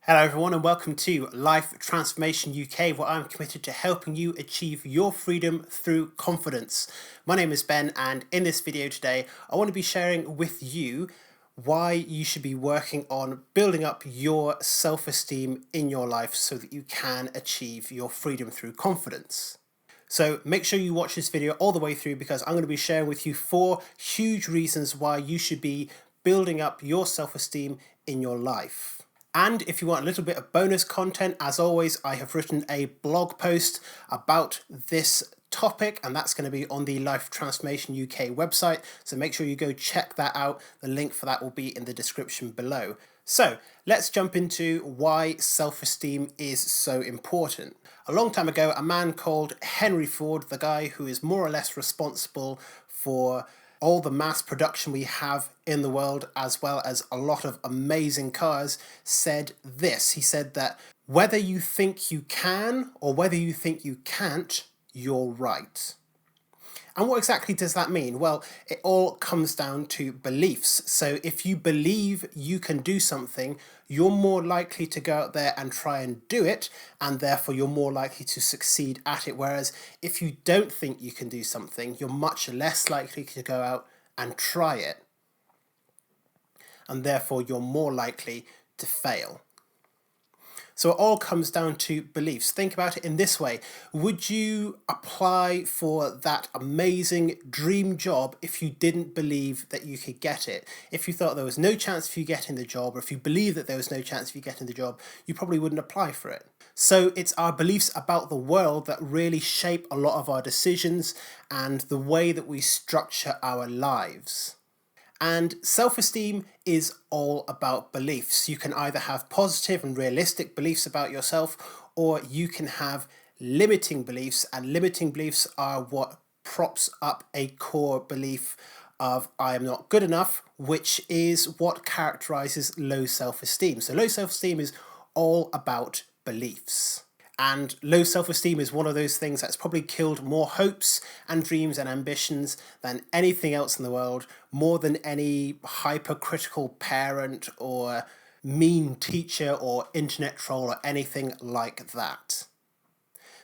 Hello everyone and welcome to Life Transformation UK, where I'm committed to helping you achieve your freedom through confidence. My name is Ben, and in this video today I want to be sharing with you why you should be working on building up your self-esteem in your life so that you can achieve your freedom through confidence. So make sure you watch this video all the way through, because I'm going to be sharing with you 4 huge reasons why you should be building up your self-esteem in your life. And if you want a little bit of bonus content, as always, I have written a blog post about this topic, and that's going to be on the Life Transformation UK website. So make sure you go check that out. The link for that will be in the description below. So let's jump into why self-esteem is so important. A long time ago, a man called Henry Ford, the guy who is more or less responsible for all the mass production we have in the world, as well as a lot of amazing cars, said this. He said that whether you think you can or whether you think you can't, you're right. And what exactly does that mean? Well, it all comes down to beliefs. So if you believe you can do something, you're more likely to go out there and try and do it, and therefore you're more likely to succeed at it. Whereas if you don't think you can do something, you're much less likely to go out and try it, and therefore you're more likely to fail. So it all comes down to beliefs. Think about it in this way. Would you apply for that amazing dream job if you didn't believe that you could get it? If you thought there was no chance of you getting the job, or if you believed that there was no chance of you getting the job, you probably wouldn't apply for it. So it's our beliefs about the world that really shape a lot of our decisions and the way that we structure our lives. And self-esteem is all about beliefs. You can either have positive and realistic beliefs about yourself, or you can have limiting beliefs, and limiting beliefs are what props up a core belief of I am not good enough, which is what characterizes low self-esteem. So low self-esteem is all about beliefs. And low self-esteem is one of those things that's probably killed more hopes and dreams and ambitions than anything else in the world, more than any hypercritical parent or mean teacher or internet troll or anything like that.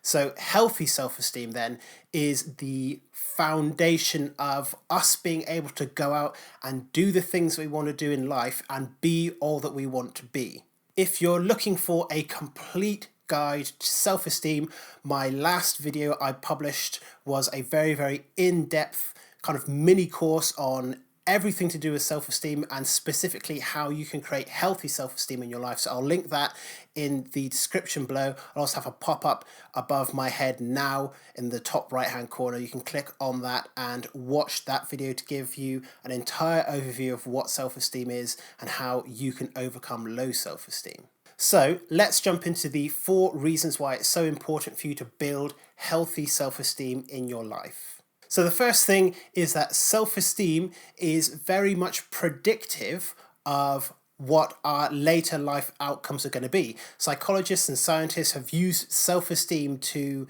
So healthy self-esteem then is the foundation of us being able to go out and do the things we want to do in life and be all that we want to be. If you're looking for a complete guide to self-esteem, my last video I published was a very in-depth kind of mini course on everything to do with self-esteem, and specifically how you can create healthy self-esteem in your life. So I'll link that in the description below. I'll also have a pop-up above my head now in the top right hand corner. You can click on that and watch that video to give you an entire overview of what self-esteem is and how you can overcome low self-esteem. So let's jump into the 4 reasons why it's so important for you to build healthy self-esteem in your life. So the first thing is that self-esteem is very much predictive of what our later life outcomes are going to be. Psychologists and scientists have used self-esteem to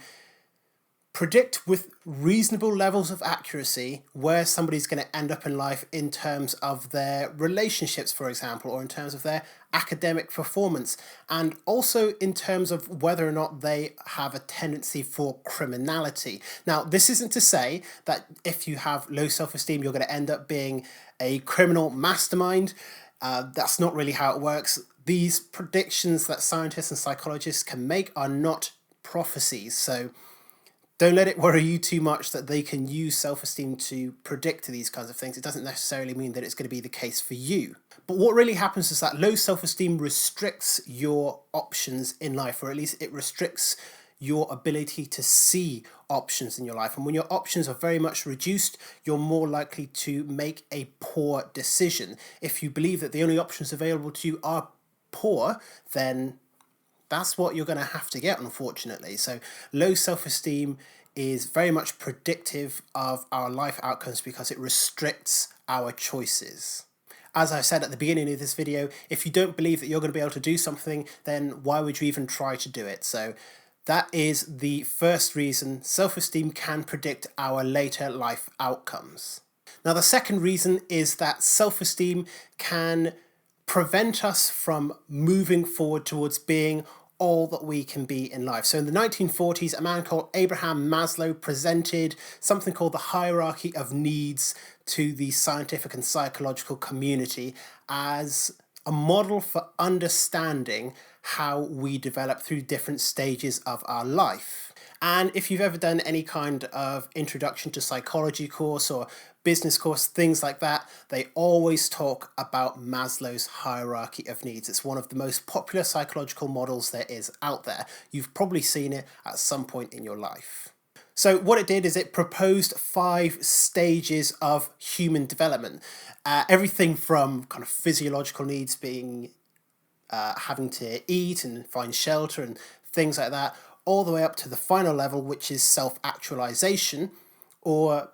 predict with reasonable levels of accuracy where somebody's going to end up in life in terms of their relationships, for example, or in terms of their academic performance, and also in terms of whether or not they have a tendency for criminality. Now, this isn't to say that if you have low self-esteem, you're going to end up being a criminal mastermind. That's not really how it works. These predictions that scientists and psychologists can make are not prophecies. So don't let it worry you too much that they can use self-esteem to predict these kinds of things. It doesn't necessarily mean that it's going to be the case for you. But what really happens is that low self-esteem restricts your options in life, or at least it restricts your ability to see options in your life. And when your options are very much reduced, you're more likely to make a poor decision. If you believe that the only options available to you are poor, then that's what you're going to have to get, unfortunately. So low self-esteem is very much predictive of our life outcomes because it restricts our choices. As I said at the beginning of this video, if you don't believe that you're going to be able to do something, then why would you even try to do it? So that is the first reason self-esteem can predict our later life outcomes. Now, the second reason is that self-esteem can prevent us from moving forward towards being all that we can be in life. So in the 1940s, a man called Abraham Maslow presented something called the hierarchy of needs to the scientific and psychological community as a model for understanding how we develop through different stages of our life. And if you've ever done any kind of introduction to psychology course or business course, things like that, they always talk about Maslow's hierarchy of needs. It's one of the most popular psychological models there is out there. You've probably seen it at some point in your life. So what it did is it proposed 5 stages of human development. Everything from kind of physiological needs being having to eat and find shelter and things like that, all the way up to the final level, which is self-actualization, or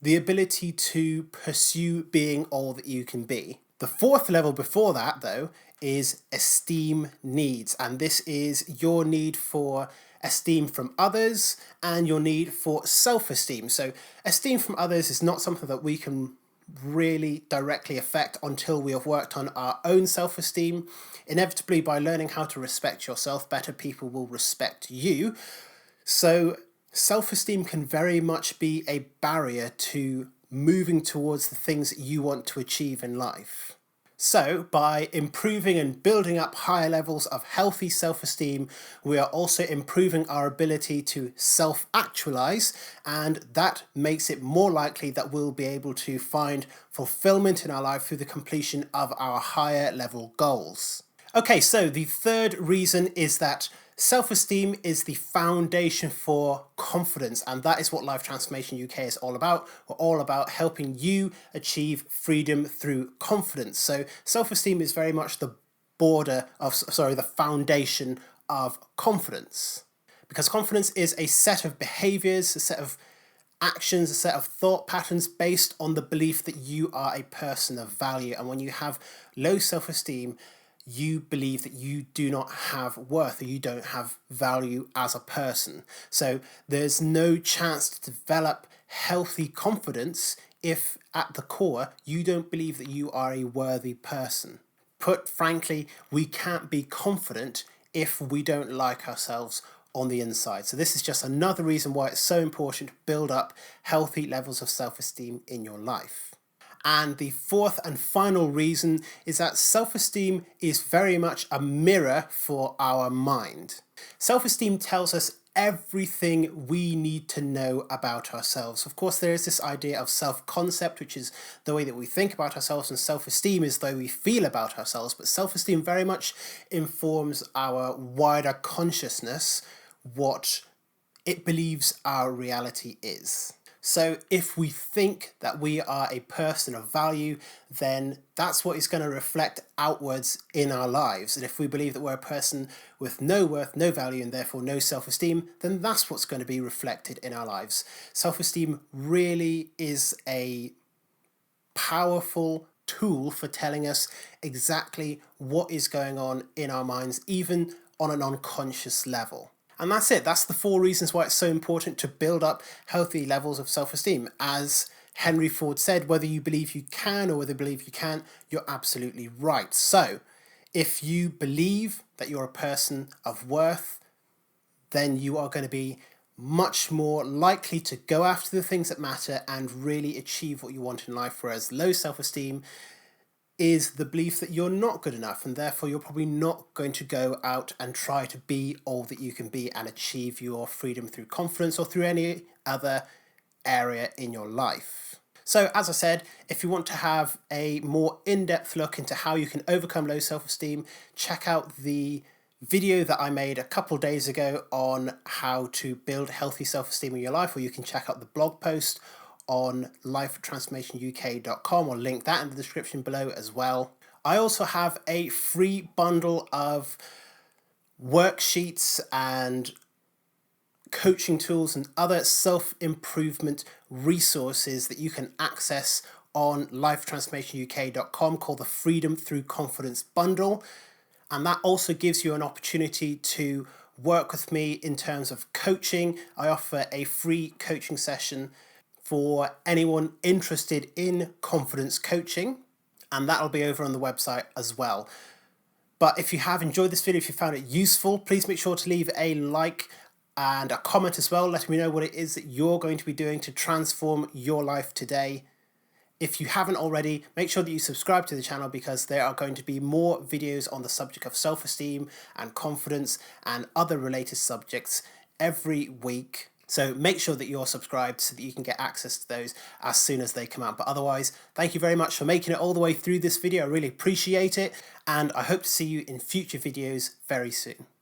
the ability to pursue being all that you can be. The 4th level before that, though, is esteem needs, and this is your need for esteem from others and your need for self-esteem. So esteem from others is not something that we can really directly affect until we have worked on our own self-esteem. Inevitably, by learning how to respect yourself better, people will respect you. So self-esteem can very much be a barrier to moving towards the things that you want to achieve in life. So by improving and building up higher levels of healthy self-esteem, we are also improving our ability to self-actualize, and that makes it more likely that we'll be able to find fulfillment in our life through the completion of our higher level goals. Okay, so the 3rd reason is that self-esteem is the foundation for confidence, and that is what Life Transformation UK is all about. We're all about helping you achieve freedom through confidence. So self-esteem is very much the foundation of confidence. Because confidence is a set of behaviors, a set of actions, a set of thought patterns based on the belief that you are a person of value. And when you have low self-esteem, you believe that you do not have worth or you don't have value as a person. So there's no chance to develop healthy confidence if at the core you don't believe that you are a worthy person. Put frankly, we can't be confident if we don't like ourselves on the inside. So this is just another reason why it's so important to build up healthy levels of self-esteem in your life. And the 4th and final reason is that self-esteem is very much a mirror for our mind. Self-esteem tells us everything we need to know about ourselves. Of course, there is this idea of self-concept, which is the way that we think about ourselves, and self-esteem is the way we feel about ourselves. But self-esteem very much informs our wider consciousness, what it believes our reality is. So if we think that we are a person of value, then that's what is going to reflect outwards in our lives. And if we believe that we're a person with no worth, no value, and therefore no self-esteem, then that's what's going to be reflected in our lives. Self-esteem really is a powerful tool for telling us exactly what is going on in our minds, even on an unconscious level. And that's it. That's the 4 reasons why it's so important to build up healthy levels of self-esteem. As Henry Ford said, whether you believe you can or whether you believe you can't, you're absolutely right. So if you believe that you're a person of worth, then you are going to be much more likely to go after the things that matter and really achieve what you want in life. Whereas low self-esteem is the belief that you're not good enough, and therefore you're probably not going to go out and try to be all that you can be and achieve your freedom through confidence or through any other area in your life. So as I said, if you want to have a more in-depth look into how you can overcome low self-esteem, check out the video that I made a couple days ago on how to build healthy self-esteem in your life, or you can check out the blog post on lifetransformationuk.com, or link that in the description below as well. I also have a free bundle of worksheets and coaching tools and other self-improvement resources that you can access on lifetransformationuk.com called the Freedom Through Confidence Bundle. And that also gives you an opportunity to work with me in terms of coaching. I offer a free coaching session for anyone interested in confidence coaching. and that'll be over on the website as well. But if you have enjoyed this video, if you found it useful, please make sure to leave a like and a comment as well, letting me know what it is that you're going to be doing to transform your life today. If you haven't already, make sure that you subscribe to the channel, because there are going to be more videos on the subject of self-esteem and confidence and other related subjects every week. So make sure that you're subscribed so that you can get access to those as soon as they come out. But otherwise, thank you very much for making it all the way through this video. I really appreciate it, and I hope to see you in future videos very soon.